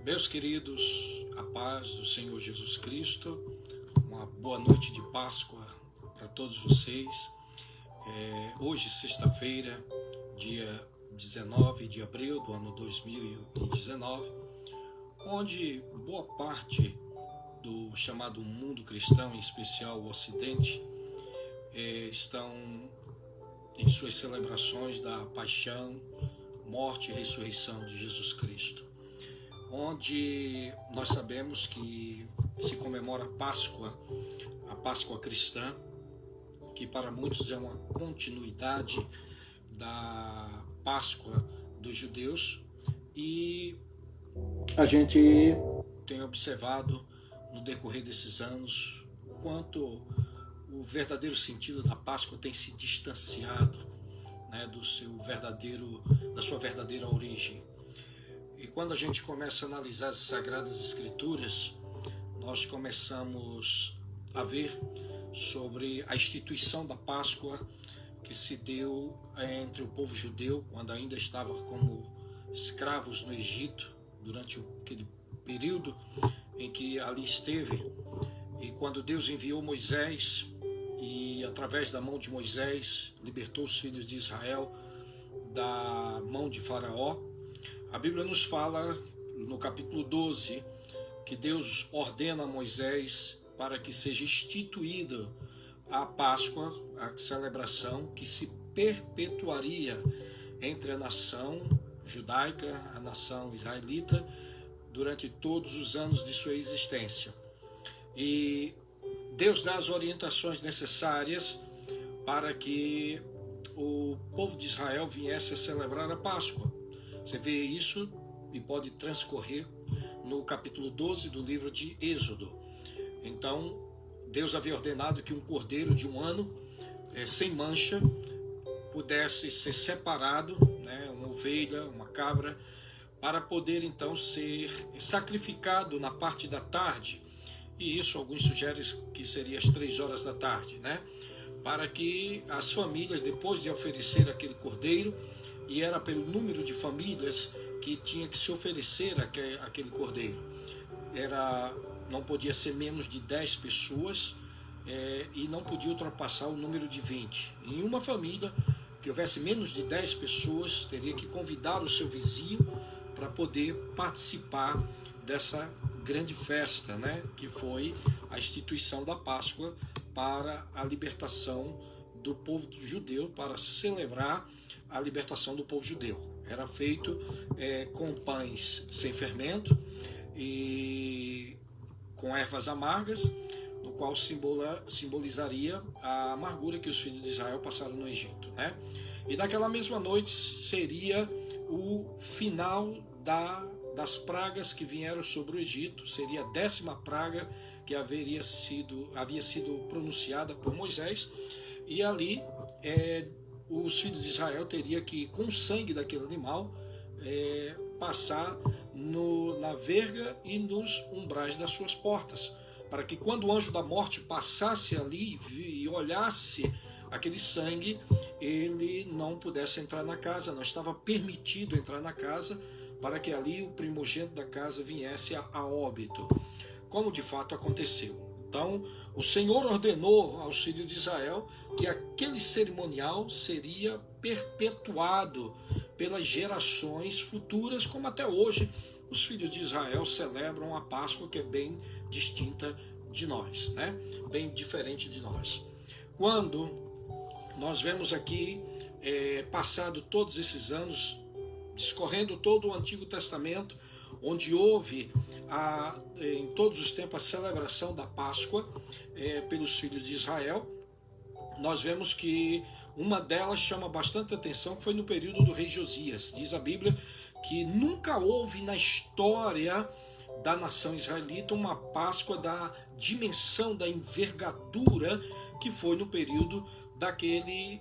Meus queridos, a paz do Senhor Jesus Cristo, uma boa noite de Páscoa para todos vocês. Hoje, sexta-feira, dia 19 de abril do ano 2019, onde boa parte do chamado mundo cristão, em especial o Ocidente, estão em suas celebrações da paixão, morte e ressurreição de Jesus Cristo, onde nós sabemos que se comemora a Páscoa cristã, que para muitos é uma continuidade da Páscoa dos judeus, e a gente tem observado no decorrer desses anos o quanto o verdadeiro sentido da Páscoa tem se distanciado, né, da sua verdadeira origem. E quando a gente começa a analisar as Sagradas Escrituras, nós começamos a ver sobre a instituição da Páscoa que se deu entre o povo judeu, quando ainda estava como escravos no Egito, durante aquele período em que ali esteve, e quando Deus enviou Moisés, e através da mão de Moisés libertou os filhos de Israel da mão de Faraó. A Bíblia nos fala no capítulo 12 que Deus ordena a Moisés para que seja instituída a Páscoa, a celebração que se perpetuaria entre a nação judaica, a nação israelita, durante todos os anos de sua existência. E Deus dá as orientações necessárias para que o povo de Israel viesse a celebrar a Páscoa. Você vê isso e pode transcorrer no capítulo 12 do livro de Êxodo. Então, Deus havia ordenado que um cordeiro de um ano, sem mancha, pudesse ser separado, né, uma ovelha, uma cabra, para poder então ser sacrificado na parte da tarde. E isso alguns sugerem que seria às 3 horas da tarde, né? Para que as famílias, depois de oferecer aquele cordeiro, e era pelo número de famílias que tinha que se oferecer aquele cordeiro, não podia ser menos de 10 pessoas, e não podia ultrapassar o número de 20. Em uma família que houvesse menos de 10 pessoas, teria que convidar o seu vizinho para poder participar dessa grande festa, né, que foi a instituição da Páscoa para a libertação do povo judeu, para celebrar a libertação do povo judeu. Era feito com pães sem fermento e com ervas amargas, no qual simbolizaria a amargura que os filhos de Israel passaram no Egito, né? E naquela mesma noite seria o final das pragas que vieram sobre o Egito, seria a 10ª praga que havia sido pronunciada por Moisés, e ali os filhos de Israel teriam que, com o sangue daquele animal, passar na verga e nos umbrais das suas portas, para que quando o anjo da morte passasse ali e olhasse aquele sangue, ele não pudesse entrar na casa, não estava permitido entrar na casa, para que ali o primogênito da casa viesse a óbito, como de fato aconteceu. Então, o Senhor ordenou aos filhos de Israel que aquele cerimonial seria perpetuado pelas gerações futuras, como até hoje os filhos de Israel celebram a Páscoa, que é bem distinta de nós, né? Bem diferente de nós. Quando nós vemos aqui, passado todos esses anos, discorrendo todo o Antigo Testamento, onde houve em todos os tempos a celebração da Páscoa pelos filhos de Israel, nós vemos que uma delas chama bastante atenção, foi no período do rei Josias. Diz a Bíblia que nunca houve na história da nação israelita uma Páscoa da dimensão, da envergadura que foi no período daquele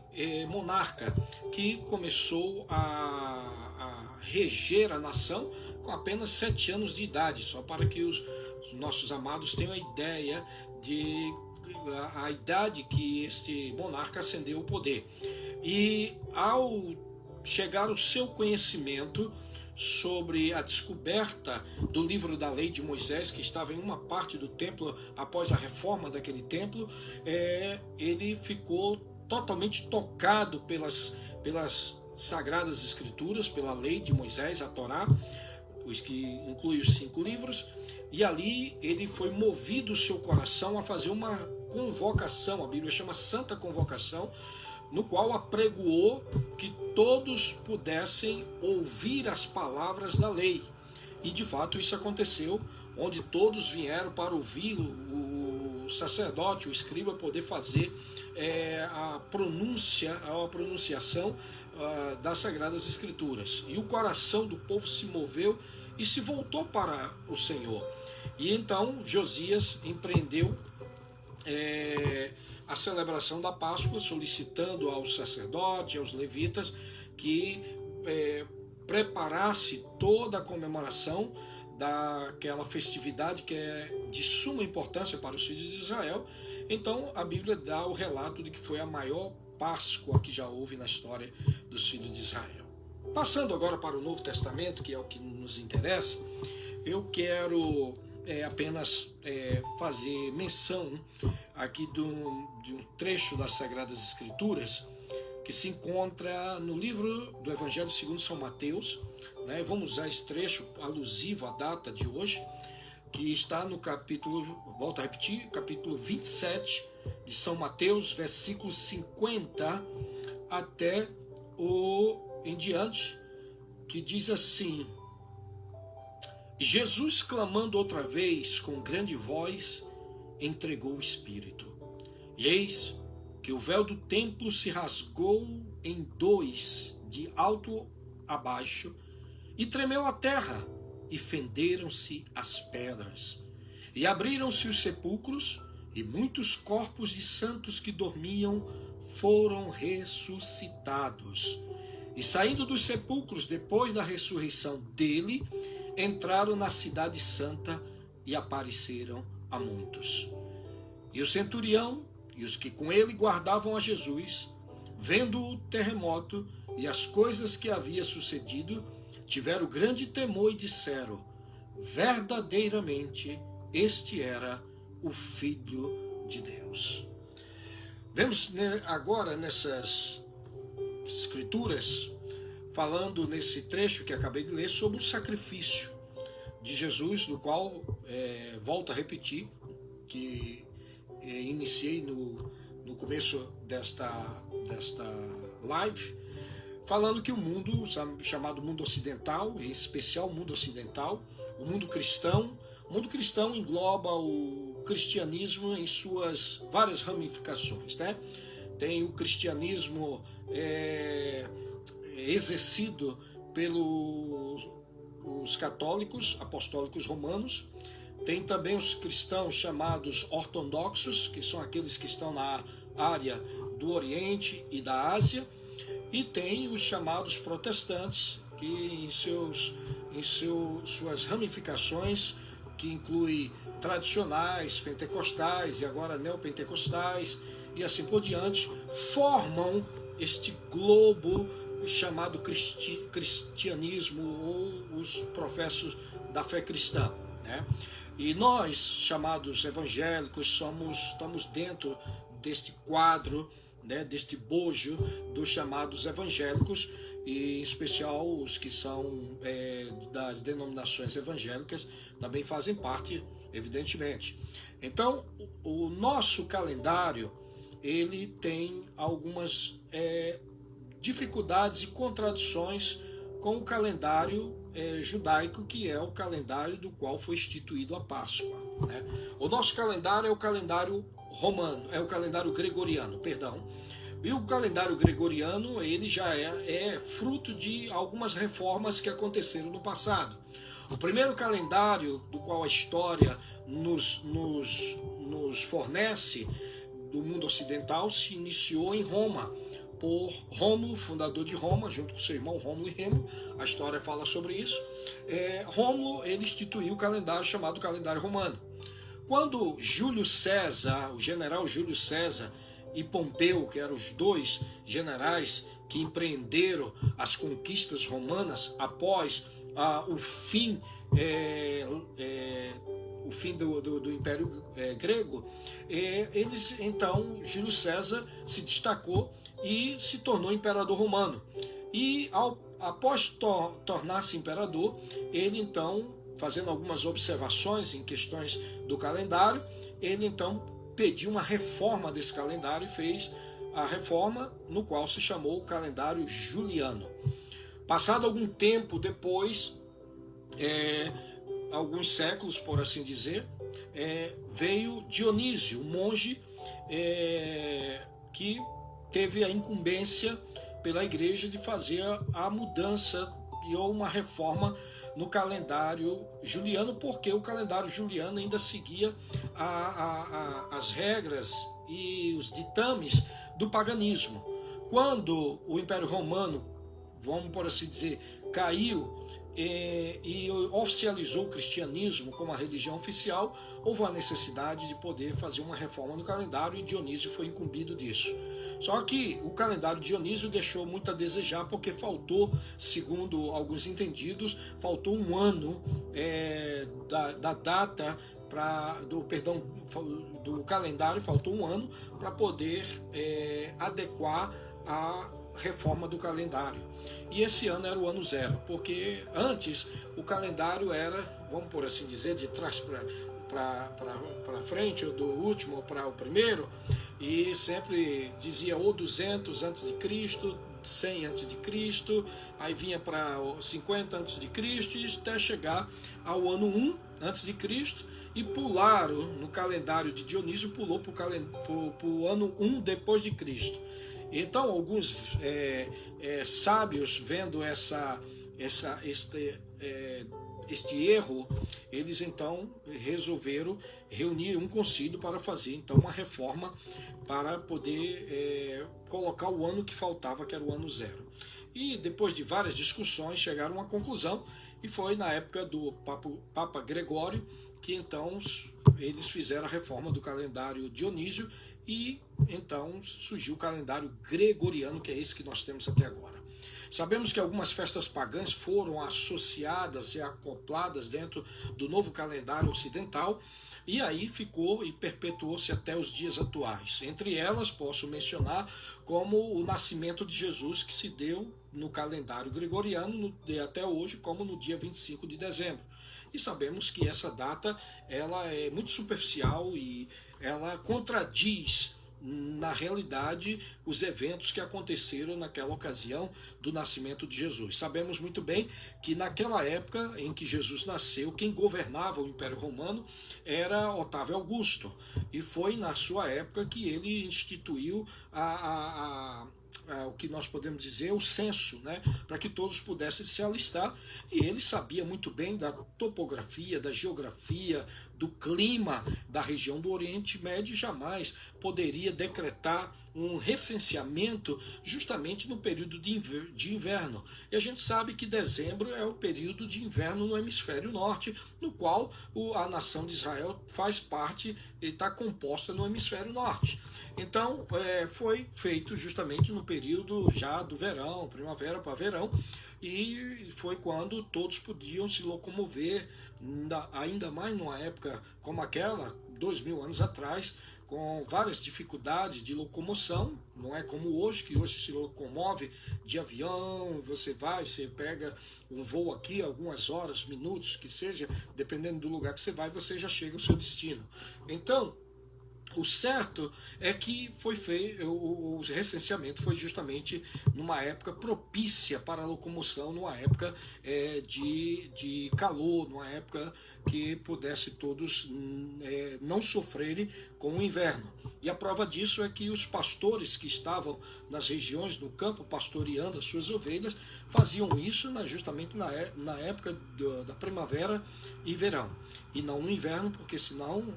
monarca que começou a reger a nação com apenas 7 anos de idade, só para que os nossos amados tenham a ideia a idade que este monarca ascendeu ao poder. E ao chegar ao seu conhecimento, sobre a descoberta do livro da lei de Moisés, que estava em uma parte do templo após a reforma daquele templo. Ele ficou totalmente tocado pelas Sagradas Escrituras, pela lei de Moisés, a Torá, os que inclui os 5 livros, e ali ele foi movido o seu coração a fazer uma convocação, a Bíblia chama Santa Convocação, no qual apregoou que todos pudessem ouvir as palavras da lei. E de fato isso aconteceu, onde todos vieram para ouvir o sacerdote, o escriba, poder fazer a pronunciação das Sagradas Escrituras. E o coração do povo se moveu e se voltou para o Senhor. E então Josias empreendeu a celebração da Páscoa, solicitando aos sacerdotes, aos levitas, que preparasse toda a comemoração daquela festividade que é de suma importância para os filhos de Israel. Então a Bíblia dá o relato de que foi a maior Páscoa que já houve na história dos filhos de Israel. Passando agora para o Novo Testamento, que é o que nos interessa, eu quero apenas fazer menção aqui de um trecho das Sagradas Escrituras que se encontra no livro do Evangelho segundo São Mateus, né? Vamos usar esse trecho alusivo à data de hoje, que está no capítulo, volto a repetir, capítulo 27 de São Mateus, versículos 50 até em diante, que diz assim: E Jesus, clamando outra vez com grande voz, entregou o Espírito. E eis que o véu do templo se rasgou em 2, de alto a baixo, e tremeu a terra, e fenderam-se as pedras. E abriram-se os sepulcros, e muitos corpos de santos que dormiam foram ressuscitados. E saindo dos sepulcros, depois da ressurreição dele, entraram na cidade santa e apareceram a muitos. E o centurião e os que com ele guardavam a Jesus, vendo o terremoto e as coisas que havia sucedido, tiveram grande temor e disseram: verdadeiramente este era o Filho de Deus. Vemos agora nessas escrituras, falando nesse trecho que acabei de ler, sobre o sacrifício de Jesus, do qual, volto a repetir, que iniciei no começo desta live, falando que o mundo, chamado mundo ocidental, em especial o mundo ocidental, o mundo cristão engloba o cristianismo em suas várias ramificações, né? Tem o cristianismo exercido pelos católicos apostólicos romanos. Tem também os cristãos chamados ortodoxos, que são aqueles que estão na área do Oriente e da Ásia, e tem os chamados protestantes, que em suas ramificações, que inclui tradicionais, pentecostais e agora neopentecostais e assim por diante, formam este globo chamado cristianismo, ou os professos da fé cristã, né? E nós, chamados evangélicos, estamos dentro deste quadro, né, deste bojo dos chamados evangélicos, e em especial os que são das denominações evangélicas também fazem parte, evidentemente. Então, o nosso calendário, ele tem algumas dificuldades e contradições com o calendário judaico, que é o calendário do qual foi instituído a Páscoa, né? O nosso calendário é o calendário romano, é o calendário gregoriano, perdão. E o calendário gregoriano, ele já é fruto de algumas reformas que aconteceram no passado. O primeiro calendário do qual a história nos fornece do mundo ocidental se iniciou em Roma, por Rômulo, fundador de Roma, junto com seu irmão Rômulo e Remo. A história fala sobre isso. Rômulo, ele instituiu o calendário chamado calendário romano. Quando Júlio César, o general Júlio César, e Pompeu, que eram os dois generais que empreenderam as conquistas romanas após o fim o fim do Império Grego, eles então, Júlio César se destacou e se tornou imperador romano. E após tornar-se imperador, ele então, fazendo algumas observações em questões do calendário, ele então pediu uma reforma desse calendário e fez a reforma, no qual se chamou o calendário juliano. Passado algum tempo depois, alguns séculos, por assim dizer, veio Dionísio, um monge que teve a incumbência pela igreja de fazer a mudança ou uma reforma no calendário juliano, porque o calendário juliano ainda seguia as regras e os ditames do paganismo. Quando o Império Romano, vamos por assim dizer, caiu e oficializou o cristianismo como a religião oficial, houve a necessidade de poder fazer uma reforma no calendário e Dionísio foi incumbido disso. Só que o calendário de Dionísio deixou muito a desejar, porque faltou, segundo alguns entendidos, faltou um ano da data do calendário, faltou um ano para poder adequar a reforma do calendário. E esse ano era o ano zero, porque antes o calendário era, vamos por assim dizer, de trás para frente, ou do último para o primeiro, e sempre dizia ou 200 antes de Cristo, 100 antes de Cristo, aí vinha para 50 antes de Cristo, e até chegar ao ano 1 antes de Cristo, e pularam no calendário de Dionísio, pulou para o ano 1 depois de Cristo. Então, alguns sábios, vendo este erro, eles então resolveram reunir um concílio para fazer então uma reforma para poder colocar o ano que faltava, que era o ano zero. E depois de várias discussões chegaram a uma conclusão, e foi na época do Papa Gregório que então eles fizeram a reforma do calendário Dionísio, e então surgiu o calendário gregoriano, que é esse que nós temos até agora. Sabemos que algumas festas pagãs foram associadas e acopladas dentro do novo calendário ocidental, e aí ficou e perpetuou-se até os dias atuais. Entre elas, posso mencionar como o nascimento de Jesus, que se deu no calendário gregoriano até hoje, como no dia 25 de dezembro. E sabemos que essa data ela é muito superficial e ela contradiz, na realidade, os eventos que aconteceram naquela ocasião do nascimento de Jesus. Sabemos muito bem que naquela época em que Jesus nasceu, quem governava o Império Romano era Otávio Augusto, e foi na sua época que ele instituiu o que nós podemos dizer, o censo, né, para que todos pudessem se alistar, e ele sabia muito bem da topografia, da geografia, do clima da região do Oriente Médio, e jamais poderia decretar um recenseamento justamente no período de inverno. E a gente sabe que dezembro é o período de inverno no hemisfério norte, no qual a nação de Israel faz parte e está composta no hemisfério norte. Então, foi feito justamente no período já do verão, primavera para verão, e foi quando todos podiam se locomover, ainda mais numa época como aquela, 2000 anos atrás, com várias dificuldades de locomoção. Não é como hoje, que hoje se locomove de avião, você pega um voo aqui, algumas horas, minutos, que seja, dependendo do lugar que você vai, você já chega ao seu destino. Então, o certo é que foi feito, o recenseamento foi justamente numa época propícia para a locomoção, numa época de calor, numa época que pudesse todos não sofrerem com o inverno. E a prova disso é que os pastores que estavam nas regiões do campo pastoreando as suas ovelhas faziam isso justamente na época da primavera e verão, e não no inverno, porque senão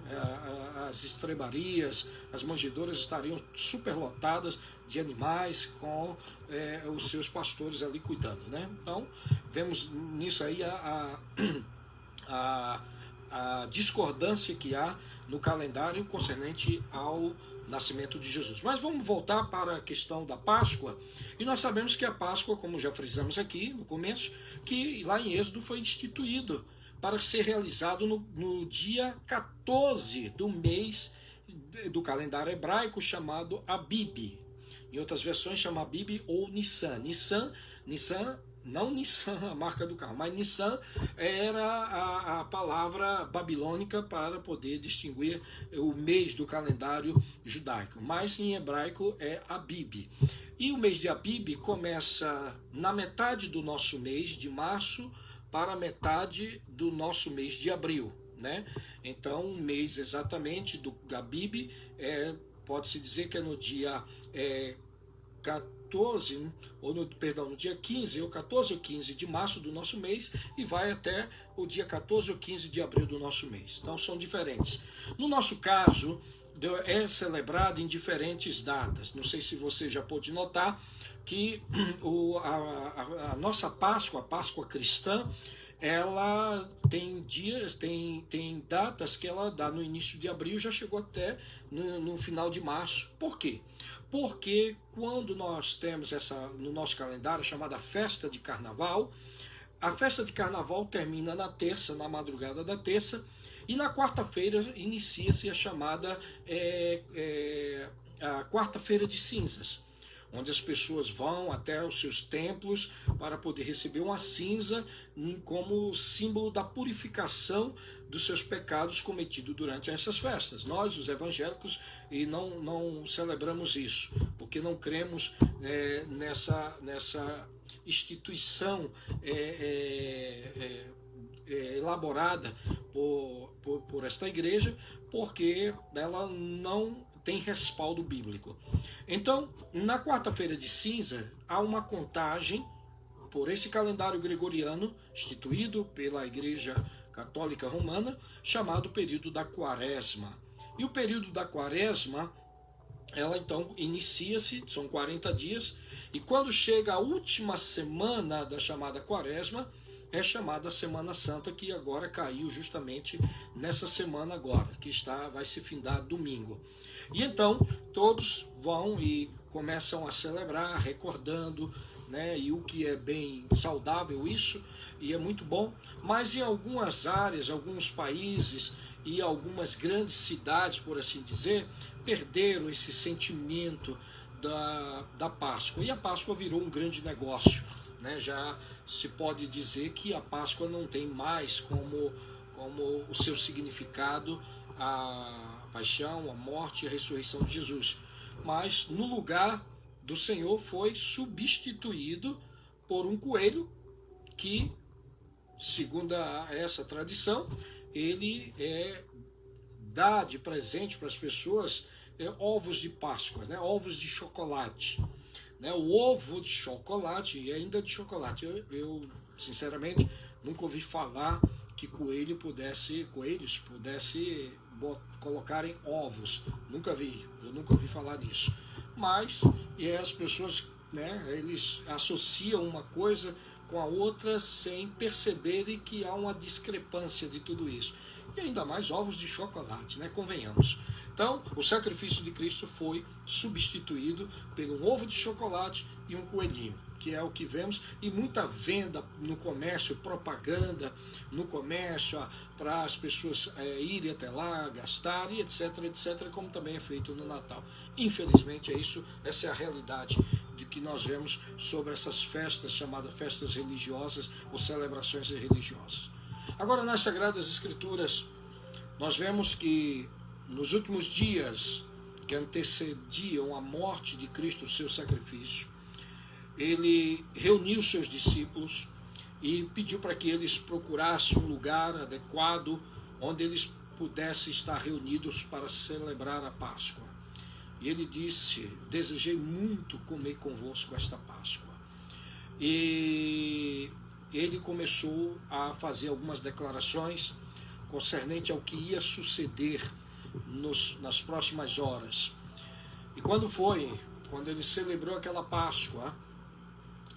as estrebarias, as manjedouras estariam superlotadas de animais, com os seus pastores ali cuidando, né? Então, vemos nisso aí a discordância que há no calendário concernente ao nascimento de Jesus. Mas vamos voltar para a questão da Páscoa, e nós sabemos que a Páscoa, como já frisamos aqui no começo, que lá em Êxodo foi instituído para ser realizado no dia 14 do mês do calendário hebraico, chamado Abib. Em outras versões chama Abib ou Nissan. Nissan, não Nissan, a marca do carro, mas Nissan era a palavra babilônica para poder distinguir o mês do calendário judaico. Mas em hebraico é Abib. E o mês de Abib começa na metade do nosso mês de março para a metade do nosso mês de abril, né? Então, um mês exatamente do Abib, pode-se dizer que é no dia 14, no dia 15, ou 14 ou 15 de março do nosso mês, e vai até o dia 14 ou 15 de abril do nosso mês. Então, são diferentes. No nosso caso, é celebrado em diferentes datas. Não sei se você já pôde notar que a nossa Páscoa, a Páscoa cristã, ela tem dias, tem datas que ela dá no início de abril, já chegou até no final de março. Por quê? Porque quando nós temos no nosso calendário chamada festa de carnaval, a festa de carnaval termina na terça, na madrugada da terça, e na quarta-feira inicia-se a chamada a quarta-feira de cinzas, onde as pessoas vão até os seus templos para poder receber uma cinza como símbolo da purificação dos seus pecados cometidos durante essas festas. Nós, os evangélicos, não celebramos isso, porque não cremos nessa instituição elaborada por esta igreja, porque ela não tem respaldo bíblico. Então, na quarta-feira de cinza, há uma contagem por esse calendário gregoriano, instituído pela Igreja Católica Romana, chamado período da Quaresma. E o período da Quaresma, ela então inicia-se, são 40 dias, e quando chega a última semana da chamada Quaresma, é chamada Semana Santa, que agora caiu justamente nessa semana agora, que vai se findar domingo. E então todos vão e começam a celebrar, recordando, né, e o que é bem saudável isso, e é muito bom, mas em algumas áreas, alguns países e algumas grandes cidades, por assim dizer, perderam esse sentimento da Páscoa, e a Páscoa virou um grande negócio, né? Já se pode dizer que a Páscoa não tem mais como o seu significado a paixão, a morte e a ressurreição de Jesus, mas no lugar do Senhor foi substituído por um coelho que, segundo essa tradição, ele dá de presente para as pessoas ovos de Páscoa, né? Ovos de chocolate. Né? O ovo de chocolate, e ainda de chocolate, eu sinceramente nunca ouvi falar que coelhos pudessem colocarem ovos. Eu nunca ouvi falar nisso. Mas as pessoas, né, eles associam uma coisa com a outra sem perceberem que há uma discrepância de tudo isso. E ainda mais ovos de chocolate, né? Convenhamos. Então, o sacrifício de Cristo foi substituído por um ovo de chocolate e um coelhinho, que é o que vemos, e muita venda no comércio, propaganda no comércio, para as pessoas irem até lá, gastarem, etc, como também é feito no Natal. Infelizmente essa é a realidade de que nós vemos sobre essas festas chamadas festas religiosas ou celebrações religiosas. Agora, nas Sagradas Escrituras, nós vemos que nos últimos dias que antecediam a morte de Cristo, o seu sacrifício, ele reuniu seus discípulos e pediu para que eles procurassem um lugar adequado onde eles pudessem estar reunidos para celebrar a Páscoa. E ele disse: desejei muito comer convosco esta Páscoa. E ele começou a fazer algumas declarações concernente ao que ia suceder nas próximas horas. E quando ele celebrou aquela Páscoa,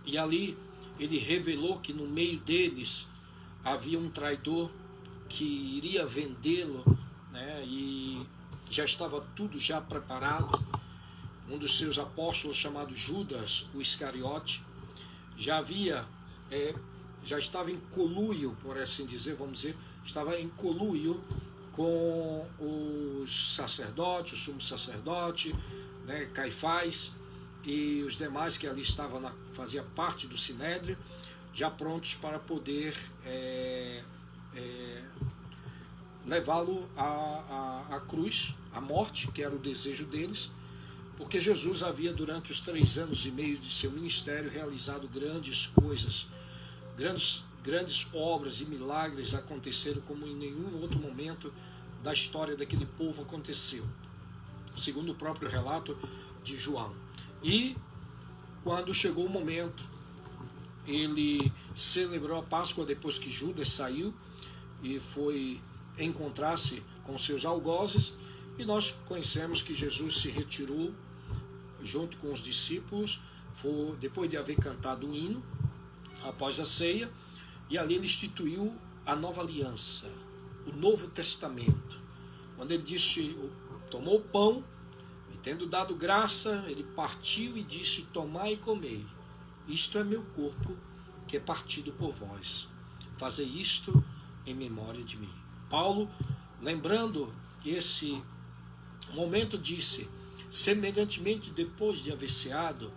e ali ele revelou que no meio deles havia um traidor que iria vendê-lo, né, e já estava tudo já preparado. Um dos seus apóstolos, chamado Judas, o Iscariote, já estava em conluio, por assim dizer, vamos dizer, estava em conluio com os sacerdotes, o sumo sacerdote, né, Caifás e os demais que ali estavam, fazia parte do Sinédrio, já prontos para poder levá-lo à cruz, à morte, que era o desejo deles, porque Jesus havia, durante os 3 anos e meio de seu ministério, realizado grandes coisas, grandes obras e milagres aconteceram como em nenhum outro momento da história daquele povo aconteceu, segundo o próprio relato de João. E quando chegou o momento, ele celebrou a Páscoa depois que Judas saiu e foi encontrar-se com seus algozes, e nós conhecemos que Jesus se retirou junto com os discípulos, depois de haver cantado o hino, após a ceia, e ali ele instituiu a nova aliança, o Novo Testamento, quando ele disse, tomou o pão, e tendo dado graça, ele partiu e disse, tomai e comei, isto é meu corpo, que é partido por vós, fazei isto em memória de mim. Paulo, lembrando esse momento, disse, semelhantemente, depois de haver ceado,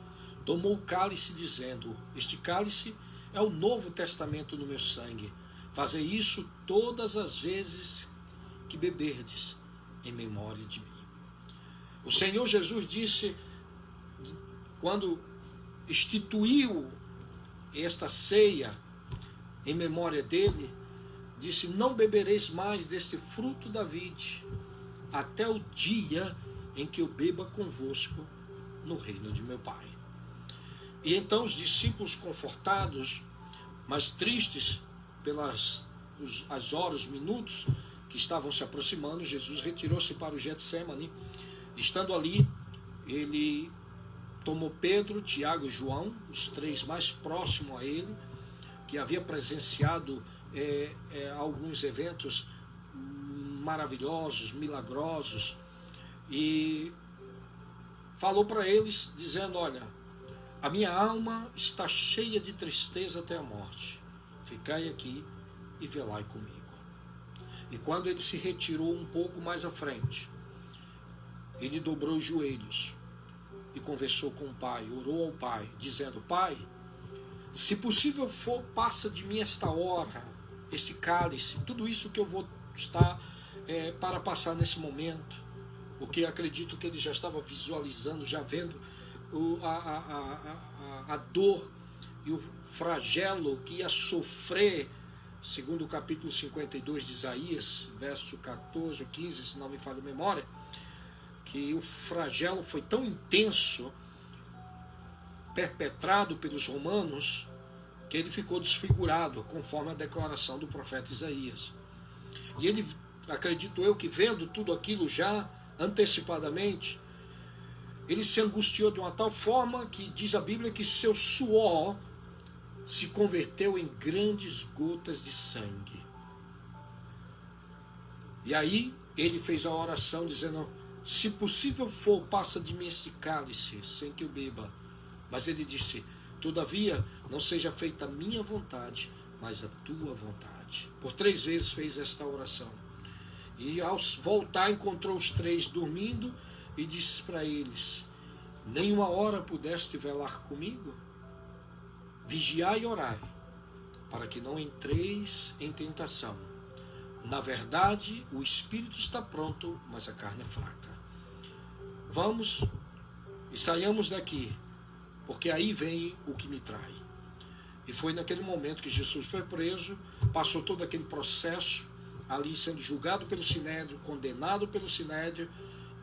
tomou o cálice, dizendo, este cálice é o Novo Testamento no meu sangue, fazei isso todas as vezes que beberdes, em memória de mim. O Senhor Jesus disse, quando instituiu esta ceia em memória dele, disse, não bebereis mais deste fruto da vide, até o dia em que eu beba convosco no reino de meu Pai. E então os discípulos, confortados, mas tristes pelas as horas, os minutos que estavam se aproximando, Jesus retirou-se para o Getsêmani. Estando ali, ele tomou Pedro, Tiago e João, os 3 mais próximos a ele, que havia presenciado alguns eventos maravilhosos, milagrosos, e falou para eles, dizendo, olha, a minha alma está cheia de tristeza até a morte, ficai aqui e velai comigo. E quando ele se retirou um pouco mais à frente, ele dobrou os joelhos e conversou com o Pai, orou ao Pai, dizendo, Pai, se possível for, passa de mim esta hora, este cálice, tudo isso que eu vou estar para passar nesse momento, porque acredito que ele já estava visualizando, já vendo a dor e o flagelo que ia sofrer, segundo o capítulo 52 de Isaías, verso 14 ou 15, se não me falha a memória, que o flagelo foi tão intenso, perpetrado pelos romanos, que ele ficou desfigurado, conforme a declaração do profeta Isaías. E ele, acredito eu, que vendo tudo aquilo já antecipadamente, ele se angustiou de uma tal forma que diz a Bíblia que seu suor se converteu em grandes gotas de sangue. E aí ele fez a oração dizendo, se possível for, passa de mim este cálice, sem que eu beba. Mas ele disse, todavia, não seja feita a minha vontade, mas a tua vontade. Por 3 vezes fez esta oração. E ao voltar, encontrou os 3 dormindo e disse para eles, nenhuma hora pudeste velar comigo? Vigiai e orai, para que não entreis em tentação. Na verdade, o espírito está pronto, mas a carne é fraca. Vamos e saiamos daqui, porque aí vem o que me trai. E foi naquele momento que Jesus foi preso, passou todo aquele processo, ali sendo julgado pelo Sinédrio, condenado pelo Sinédrio,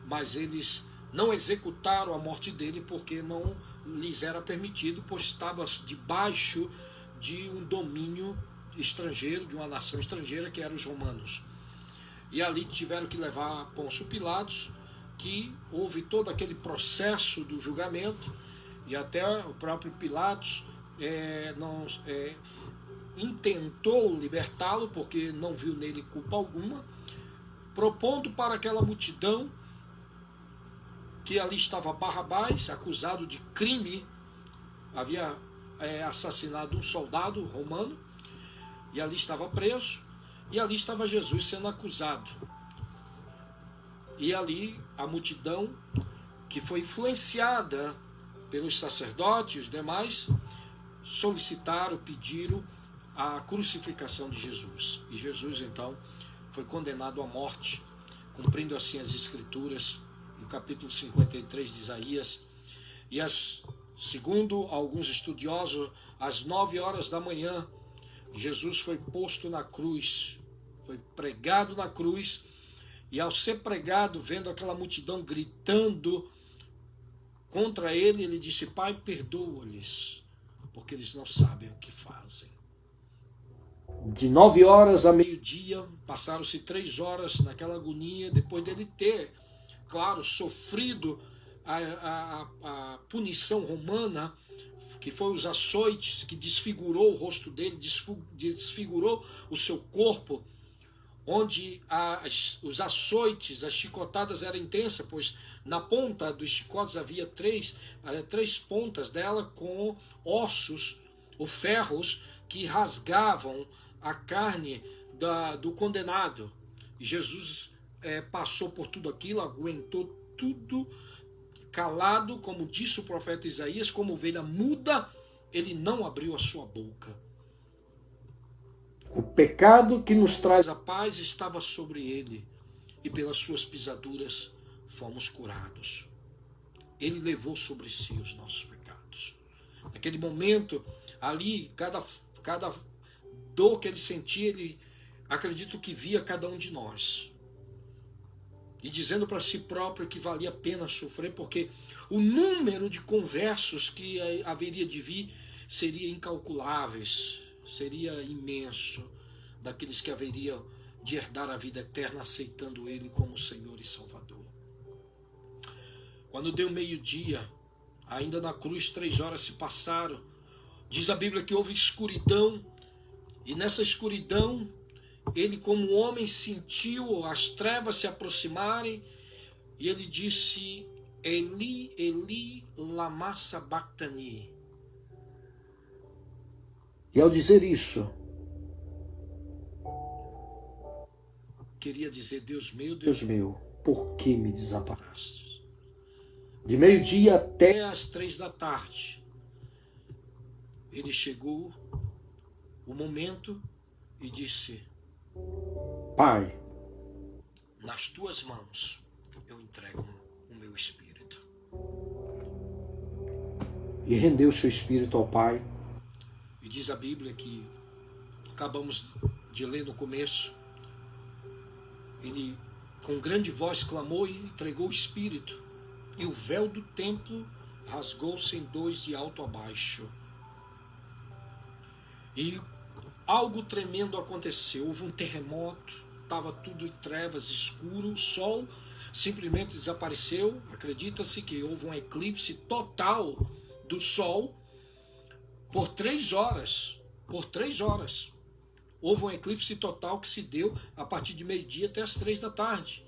mas eles não executaram a morte dele porque não lhes era permitido, pois estava debaixo de um domínio estrangeiro, de uma nação estrangeira, que eram os romanos. E ali tiveram que levar a Pôncio Pilatos, que houve todo aquele processo do julgamento, e até o próprio Pilatos intentou libertá-lo, porque não viu nele culpa alguma, propondo para aquela multidão que ali estava Barrabás, acusado de crime, havia assassinado um soldado romano, e ali estava preso, e ali estava Jesus sendo acusado. E ali a multidão, que foi influenciada pelos sacerdotes e os demais, solicitaram, pediram a crucificação de Jesus. E Jesus, então, foi condenado à morte, cumprindo assim as Escrituras, no capítulo 53 de Isaías. E segundo alguns estudiosos, às 9 horas da manhã, Jesus foi posto na cruz, foi pregado na cruz, e ao ser pregado, vendo aquela multidão gritando contra ele, ele disse: Pai, perdoa-lhes, porque eles não sabem o que fazem. De 9 horas a meio-dia, passaram-se 3 horas naquela agonia, depois dele ter, claro, sofrido a punição romana, que foi os açoites, que desfigurou o rosto dele, desfigurou o seu corpo, onde os açoites, as chicotadas eram intensas, pois na ponta dos chicotes havia três pontas dela com ossos ou ferros que rasgavam a carne do condenado. E Jesus passou por tudo aquilo, aguentou tudo calado, como disse o profeta Isaías, como ovelha muda, ele não abriu a sua boca. O pecado que nos traz a paz estava sobre ele, e pelas suas pisaduras fomos curados. Ele levou sobre si os nossos pecados. Naquele momento, ali, cada dor que ele sentia, ele, acredito que via cada um de nós. E dizendo para si próprio que valia a pena sofrer, porque o número de conversos que haveria de vir seria incalculáveis, seria imenso, daqueles que haveriam de herdar a vida eterna aceitando ele como Senhor e Salvador. Quando deu meio-dia, ainda na cruz 3 horas se passaram, diz a Bíblia que houve escuridão, e nessa escuridão ele, como homem, sentiu as trevas se aproximarem, e ele disse: Eli, Eli, lama sabachthani. E ao dizer isso, queria dizer: Deus meu, por que me desamparaste? De meio-dia até as 3 da tarde, ele chegou o momento e disse: Pai, nas tuas mãos eu entrego o meu espírito. E rendeu seu espírito ao Pai. E diz a Bíblia que acabamos de ler no começo, ele com grande voz clamou e entregou o espírito, e o véu do templo rasgou-se em 2 de alto a baixo. E algo tremendo aconteceu, houve um terremoto, estava tudo em trevas, escuro, o sol simplesmente desapareceu. Acredita-se que houve um eclipse total do sol por 3 horas. Por 3 horas. Houve um eclipse total que se deu a partir de meio-dia até as 3 da tarde.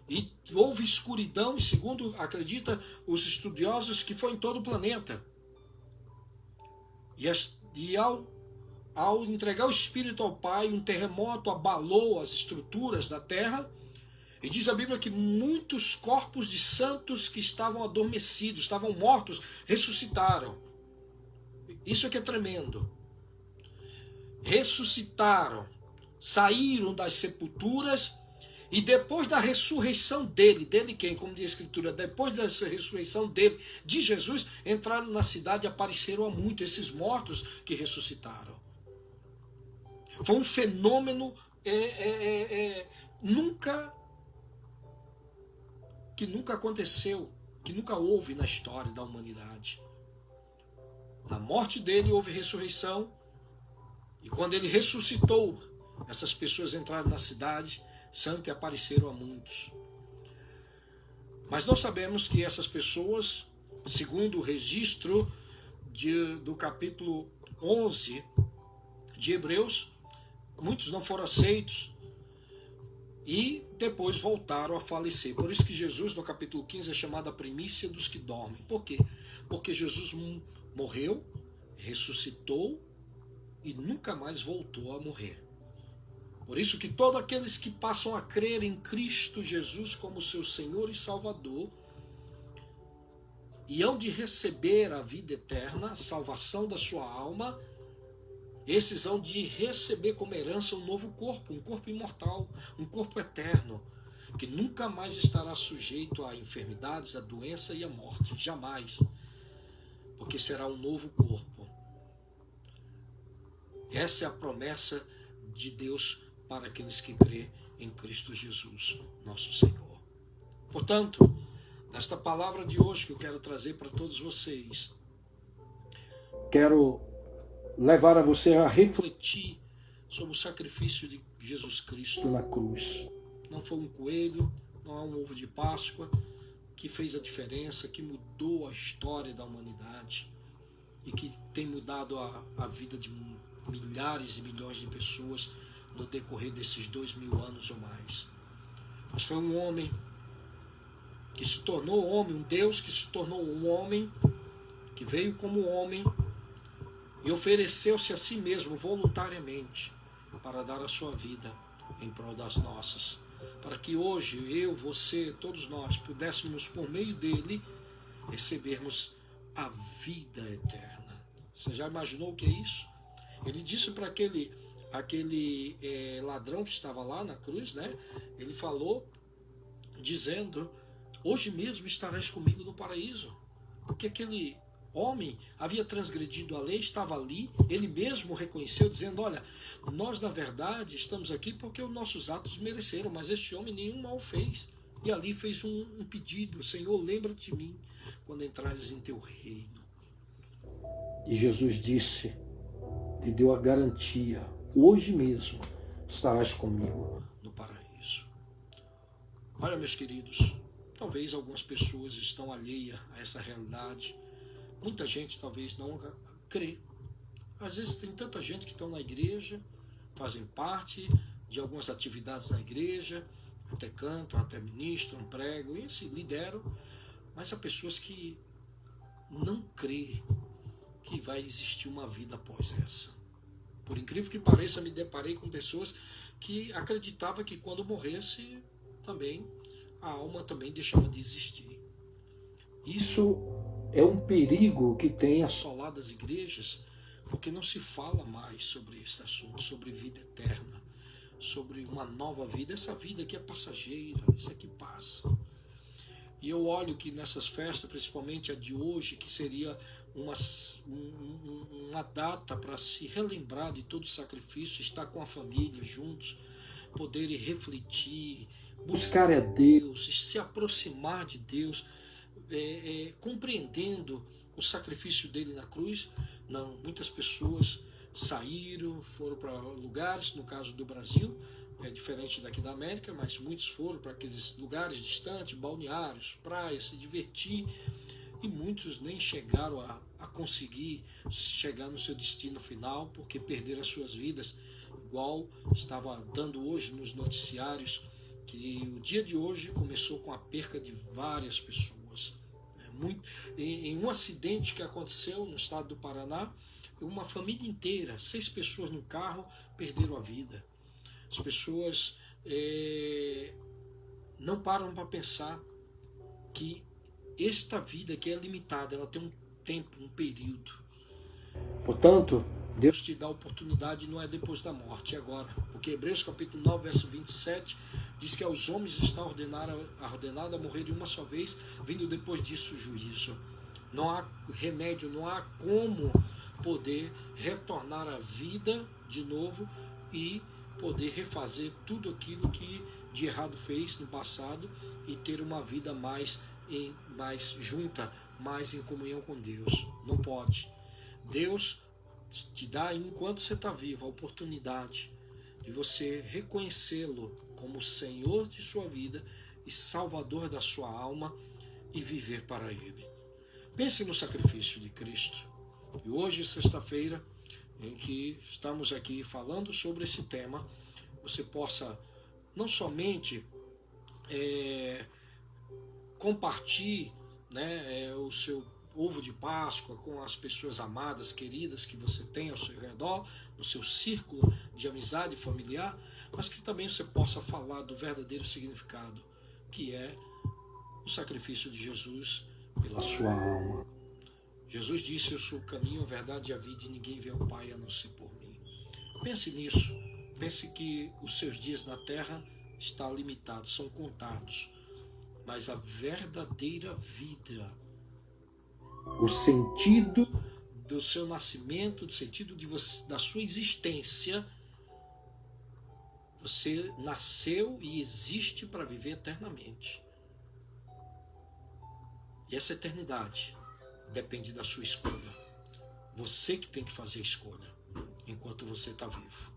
E houve escuridão, e segundo acredita os estudiosos, que foi em todo o planeta. E ao entregar o Espírito ao Pai, um terremoto abalou as estruturas da terra, e diz a Bíblia que muitos corpos de santos que estavam adormecidos, estavam mortos, ressuscitaram. Isso é que é tremendo. Ressuscitaram, saíram das sepulturas, e depois da ressurreição dele quem? Como diz a Escritura, depois da ressurreição dele, de Jesus, entraram na cidade e apareceram a muitos, esses mortos que ressuscitaram. Foi um fenômeno que nunca aconteceu, que nunca houve na história da humanidade. Na morte dele houve ressurreição, e quando ele ressuscitou, essas pessoas entraram na cidade santa e apareceram a muitos. Mas nós sabemos que essas pessoas, segundo o registro do capítulo 11 de Hebreus, muitos não foram aceitos. e depois voltaram a falecer. Por isso que Jesus, no capítulo 15, é chamado a primícia dos que dormem. Por quê? Porque Jesus morreu, ressuscitou e nunca mais voltou a morrer. Por isso que todos aqueles que passam a crer em Cristo Jesus como seu Senhor e Salvador e hão de receber a vida eterna, a salvação da sua alma, esses hão de receber como herança um novo corpo, um corpo imortal, um corpo eterno, que nunca mais estará sujeito a enfermidades, a doença e a morte, jamais, porque será um novo corpo. Essa é a promessa de Deus para aqueles que crêem em Cristo Jesus, nosso Senhor. Portanto, nesta palavra de hoje que eu quero trazer para todos vocês, quero levar a você a refletir sobre o sacrifício de Jesus Cristo na cruz. Não foi um coelho, não é um ovo de Páscoa que fez a diferença, que mudou a história da humanidade e que tem mudado a vida de milhares e milhões de pessoas no decorrer desses 2000 anos ou mais. Mas foi um homem que se tornou homem, um Deus que se tornou um homem, que veio como homem e ofereceu-se a si mesmo voluntariamente para dar a sua vida em prol das nossas, para que hoje eu, você, todos nós pudéssemos por meio dele recebermos a vida eterna. Você já imaginou o que é isso? Ele disse para aquele ladrão que estava lá na cruz, né? Ele falou dizendo: hoje mesmo estarás comigo no paraíso. Porque aquele homem havia transgredido a lei, estava ali, ele mesmo reconheceu, dizendo: olha, nós na verdade estamos aqui porque os nossos atos mereceram, mas este homem nenhum mal fez. E ali fez um pedido: Senhor, lembra-te de mim quando entrares em teu reino. E Jesus disse, lhe deu a garantia: hoje mesmo estarás comigo no paraíso. Olha, meus queridos, talvez algumas pessoas estão alheias a essa realidade. Muita gente talvez não crê. Às vezes tem tanta gente que estão na igreja, fazem parte de algumas atividades na igreja, até cantam, até ministram, pregam e se lideram, mas há pessoas que não crê que vai existir uma vida após essa. Por incrível que pareça, me deparei com pessoas que acreditavam que quando morresse também a alma também deixava de existir. Isso é um perigo que tem assolado as igrejas, porque não se fala mais sobre esse assunto, sobre vida eterna, sobre uma nova vida. Essa vida aqui é passageira, isso aqui passa. E eu olho que nessas festas, principalmente a de hoje, que seria uma data para se relembrar de todo o sacrifício, estar com a família juntos, poderem refletir, buscar a Deus, se aproximar de Deus, compreendendo o sacrifício dele na cruz. Não, muitas pessoas saíram, foram para lugares, no caso do Brasil, é diferente daqui da América, mas muitos foram para aqueles lugares distantes, balneários, praias, se divertir, e muitos nem chegaram a conseguir chegar no seu destino final, porque perderam as suas vidas, igual estava dando hoje nos noticiários, que o dia de hoje começou com a perca de várias pessoas. Em um acidente que aconteceu no estado do Paraná, uma família inteira, 6 pessoas no carro, perderam a vida. As pessoas não param para pensar que esta vida que é limitada, ela tem um tempo, um período. Portanto, Deus te dá a oportunidade, não é depois da morte, é agora. Porque Hebreus capítulo 9, verso 27, diz que aos homens está ordenado a morrer de uma só vez, vindo depois disso o juízo. Não há remédio, não há como poder retornar à vida de novo e poder refazer tudo aquilo que de errado fez no passado e ter uma vida mais junta, mais em comunhão com Deus. Não pode. Deus te dá, enquanto você está vivo, a oportunidade de você reconhecê-lo como Senhor de sua vida e Salvador da sua alma e viver para Ele. Pense no sacrifício de Cristo. E hoje, sexta-feira, em que estamos aqui falando sobre esse tema, você possa não somente compartilhe, né, o seu ovo de Páscoa com as pessoas amadas, queridas que você tem ao seu redor, no seu círculo de amizade familiar, mas que também você possa falar do verdadeiro significado, que é o sacrifício de Jesus pela sua alma. Jesus disse: eu sou o caminho, a verdade e a vida, e ninguém vê ao Pai a não ser por mim. Pense nisso. Pense que os seus dias na terra estão limitados, são contados. Mas a verdadeira vida, o sentido do seu nascimento, o sentido da sua existência, você nasceu e existe para viver eternamente. E essa eternidade depende da sua escolha. Você que tem que fazer a escolha enquanto você está vivo.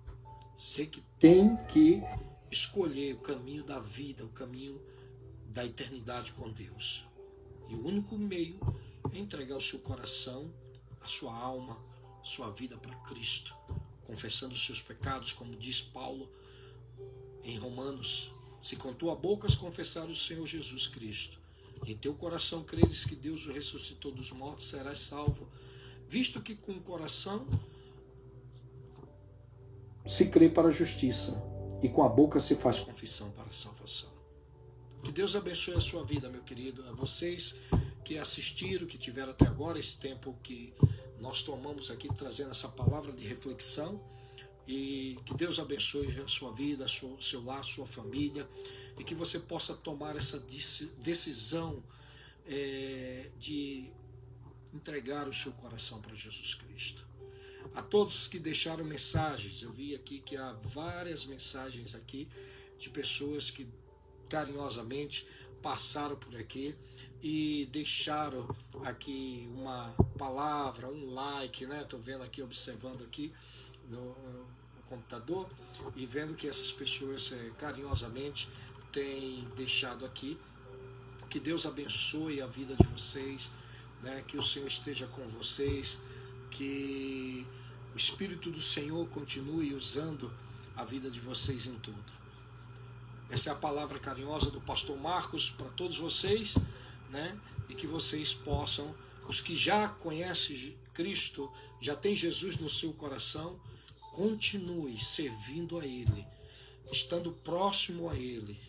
Você que tem que escolher o caminho da vida, o caminho da eternidade com Deus. E o único meio é entregar o seu coração, a sua alma, a sua vida para Cristo, confessando os seus pecados, como diz Paulo em Romanos: se com tua boca confessares o Senhor Jesus Cristo, em teu coração creres que Deus o ressuscitou dos mortos, serás salvo, visto que com o coração se crê para a justiça e com a boca se faz confissão para a salvação. Que Deus abençoe a sua vida, meu querido, a vocês que assistiram, que tiveram até agora esse tempo que nós tomamos aqui trazendo essa palavra de reflexão, e que Deus abençoe a sua vida, seu lar, sua família, e que você possa tomar essa decisão de entregar o seu coração para Jesus Cristo. A todos que deixaram mensagens, eu vi aqui que há várias mensagens aqui de pessoas que carinhosamente passaram por aqui e deixaram aqui uma palavra, um like, né? Estou vendo aqui, observando aqui no computador e vendo que essas pessoas carinhosamente têm deixado aqui. Que Deus abençoe a vida de vocês, né? Que o Senhor esteja com vocês, que o Espírito do Senhor continue usando a vida de vocês em tudo. Essa é a palavra carinhosa do pastor Marcos para todos vocês, né? E que vocês possam, os que já conhecem Cristo, já tem Jesus no seu coração, continue servindo a Ele, estando próximo a Ele,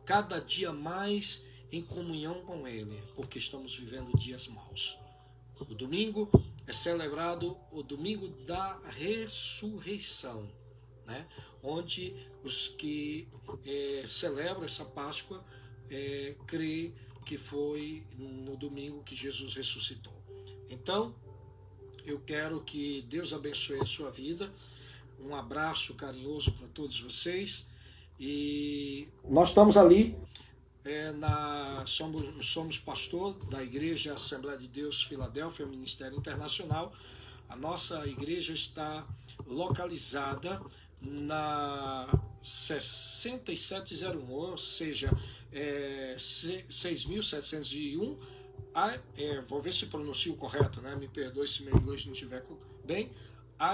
cada dia mais em comunhão com Ele, porque estamos vivendo dias maus. O domingo é celebrado o domingo da ressurreição, né? Onde os que celebram essa Páscoa creem que foi no domingo que Jesus ressuscitou. Então, eu quero que Deus abençoe a sua vida. Um abraço carinhoso para todos vocês. E nós estamos ali, somos pastor da Igreja Assembleia de Deus Filadélfia, Ministério Internacional. A nossa igreja está localizada na 6701, ou seja, 6.701, vou ver se pronuncio correto, né? Me perdoe se meu inglês não estiver bem.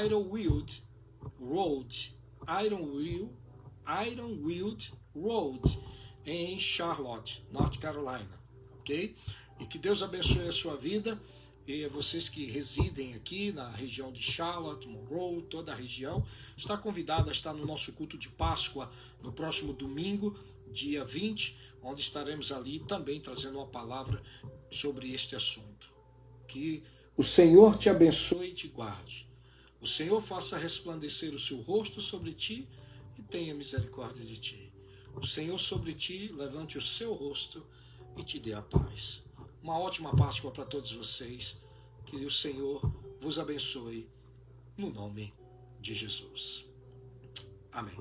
Ironwood Road, em Charlotte, North Carolina, ok? E que Deus abençoe a sua vida, e vocês que residem aqui na região de Charlotte, Monroe, toda a região, está convidado a estar no nosso culto de Páscoa no próximo domingo, dia 20, onde estaremos ali também trazendo uma palavra sobre este assunto. Que o Senhor te abençoe e te guarde. O Senhor faça resplandecer o seu rosto sobre ti e tenha misericórdia de ti. O Senhor sobre ti levante o seu rosto e te dê a paz. Uma ótima Páscoa para todos vocês. Que o Senhor vos abençoe no nome de Jesus. Amém.